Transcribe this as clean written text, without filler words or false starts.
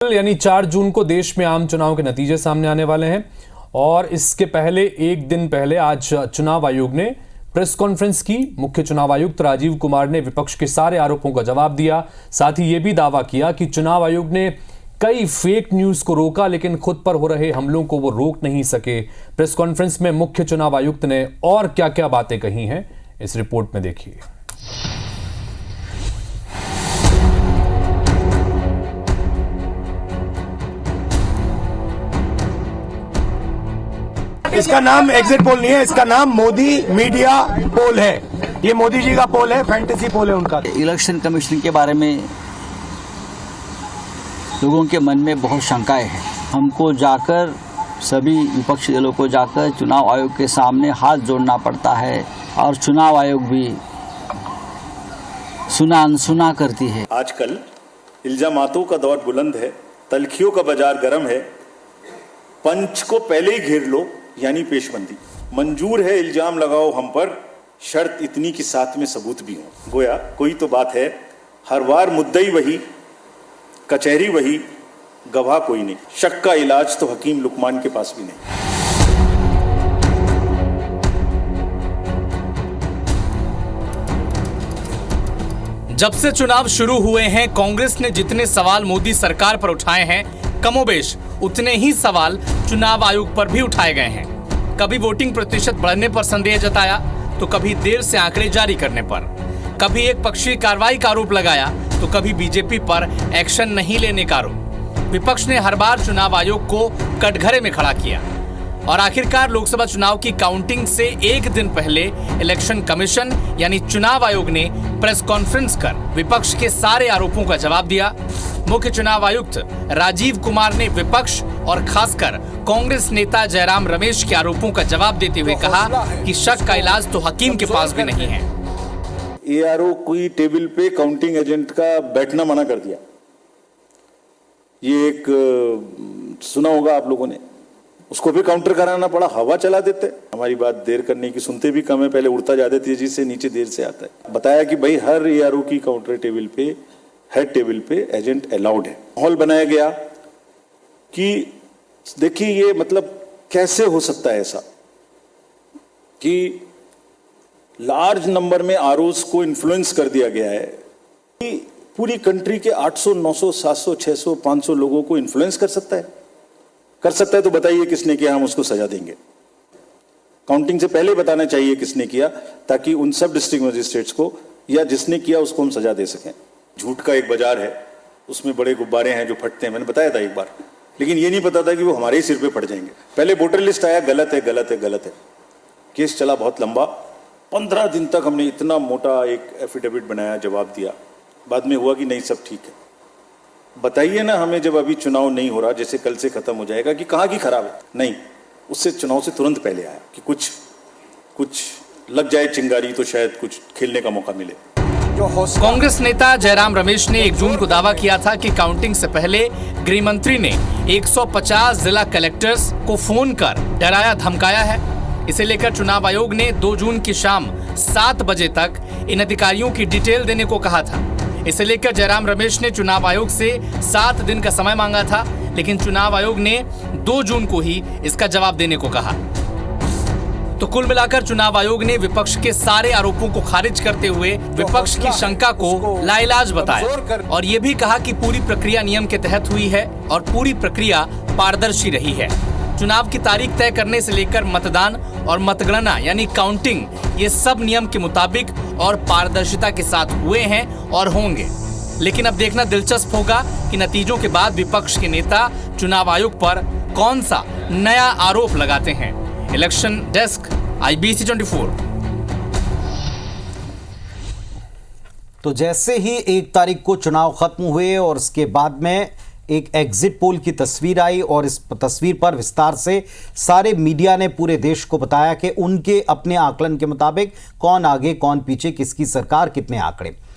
यानी 4 जून को देश में आम चुनाव के नतीजे सामने आने वाले हैं और इसके पहले एक दिन पहले आज चुनाव आयोग ने प्रेस कॉन्फ्रेंस की। मुख्य चुनाव आयुक्त राजीव कुमार ने विपक्ष के सारे आरोपों का जवाब दिया। साथ ही यह भी दावा किया कि चुनाव आयोग ने कई फेक न्यूज को रोका, लेकिन खुद पर हो रहे हमलों को वो रोक नहीं सके। प्रेस कॉन्फ्रेंस में मुख्य चुनाव आयुक्त ने और क्या क्या बातें कही हैं, इस रिपोर्ट में देखिए। इसका नाम एग्जिट पोल नहीं है, इसका नाम मोदी मीडिया पोल है। ये मोदी जी का पोल है, फैंटेसी पोल है उनका। इलेक्शन कमीशन के बारे में लोगों के मन में बहुत शंकाएं हैं। हमको जाकर सभी विपक्षी दलों को जाकर चुनाव आयोग के सामने हाथ जोड़ना पड़ता है और चुनाव आयोग भी सुना अनसुना करती है। आजकल इल्जामातों का दौर बुलंद है, तलखियों का बाजार गर्म है। पंच को पहले ही घेर लो यानी पेशबंदी। मंजूर है इल्जाम लगाओ हम पर, शर्त इतनी कि साथ में सबूत भी हो। गोया कोई तो बात है, हर बार मुद्दई वही, कचहरी वही, गवाह कोई नहीं। शक का इलाज तो हकीम लुकमान के पास भी नहीं। जब से चुनाव शुरू हुए हैं, कांग्रेस ने जितने सवाल मोदी सरकार पर उठाए हैं, कमोबेश उतने ही सवाल चुनाव आयोग पर भी उठाए गए हैं। कभी वोटिंग प्रतिशत बढ़ने पर संदेह जताया, तो कभी देर से आंकड़े जारी करने पर, कभी एक पक्षीय कार्रवाई का आरोप लगाया, तो कभी बीजेपी पर एक्शन नहीं लेने का आरोप। विपक्ष ने हर बार चुनाव आयोग को कटघरे में खड़ा किया और आखिरकार लोकसभा चुनाव की काउंटिंग से एक दिन पहले इलेक्शन कमीशन यानी चुनाव आयोग ने प्रेस कॉन्फ्रेंस कर विपक्ष के सारे आरोपों का जवाब दिया। मुख्य चुनाव आयुक्त राजीव कुमार ने विपक्ष और खासकर कांग्रेस नेता जयराम रमेश के आरोपों का जवाब देते हुए कहा कि शक का इलाज तो हकीम के पास भी नहीं है। एआरओ कोई टेबल पे काउंटिंग एजेंट का बैठना मना कर दिया। ये एक सुना होगा आप लोगों ने, उसको भी काउंटर कराना पड़ा। हवा चला देते, हमारी बात देर करने की सुनते भी कम है, पहले उड़ता ज्यादा तेजी से, नीचे देर से आता है। बताया कि भाई हर एआरओ की काउंटर टेबल पे, हेड टेबल पे एजेंट अलाउड है। माहौल बनाया गया कि देखिए ये मतलब कैसे हो सकता है ऐसा कि लार्ज नंबर में आरओस को इन्फ्लुएंस कर दिया गया है कि पूरी कंट्री के 800, 900, 700, 600, 500 लोगों को इन्फ्लुएंस कर सकता है। कर सकता है तो बताइए किसने किया, हम उसको सजा देंगे। काउंटिंग से पहले बताना चाहिए किसने किया, ताकि उन सब डिस्ट्रिक्ट मजिस्ट्रेट्स को या जिसने किया उसको हम सजा दे सकें। झूठ का एक बाजार है, उसमें बड़े गुब्बारे हैं जो फटते हैं, मैंने बताया था एक बार, लेकिन ये नहीं पता था कि वो हमारे ही सिर पे फट जाएंगे। पहले वोटर लिस्ट आया, गलत है गलत है गलत है, केस चला बहुत लंबा। 15 दिन तक हमने इतना मोटा एक एफिडेविट बनाया, जवाब दिया। बाद में हुआ कि नहीं सब ठीक है। बताइए ना हमें, जब अभी चुनाव नहीं हो रहा, जैसे कल से खत्म हो जाएगा, कि कहाँ की खराब है। नहीं, उससे चुनाव से तुरंत पहले आया कि कुछ लग जाए चिंगारी तो शायद कुछ खेलने का मौका मिले। कांग्रेस नेता जयराम रमेश ने 1 जून को दावा किया था कि काउंटिंग से पहले गृह मंत्री ने 150 जिला कलेक्टर्स को फोन कर डराया धमकाया है। इसे लेकर चुनाव आयोग ने 2 जून की शाम 7 बजे तक इन अधिकारियों की डिटेल देने को कहा था। इसे लेकर जयराम रमेश ने चुनाव आयोग से 7 दिन का समय मांगा था, लेकिन चुनाव आयोग ने 2 जून को ही इसका जवाब देने को कहा। तो कुल मिलाकर चुनाव आयोग ने विपक्ष के सारे आरोपों को खारिज करते हुए विपक्ष की शंका को लाइलाज बताया और ये भी कहा कि पूरी प्रक्रिया नियम के तहत हुई है और पूरी प्रक्रिया पारदर्शी रही है। चुनाव की तारीख तय करने से लेकर मतदान और मतगणना यानी काउंटिंग, ये सब नियम के मुताबिक और पारदर्शिता के साथ हुए हैं और होंगे। लेकिन अब देखना दिलचस्प होगा कि नतीजों के बाद विपक्ष के नेता चुनाव आयोग पर कौन सा नया आरोप लगाते हैं। Election desk, IBC 24। तो जैसे ही 1 तारीख को चुनाव खत्म हुए और उसके बाद में एक एग्जिट पोल की तस्वीर आई और इस तस्वीर पर विस्तार से सारे मीडिया ने पूरे देश को बताया कि उनके अपने आकलन के मुताबिक कौन आगे कौन पीछे, किसकी सरकार, कितने आंकड़े।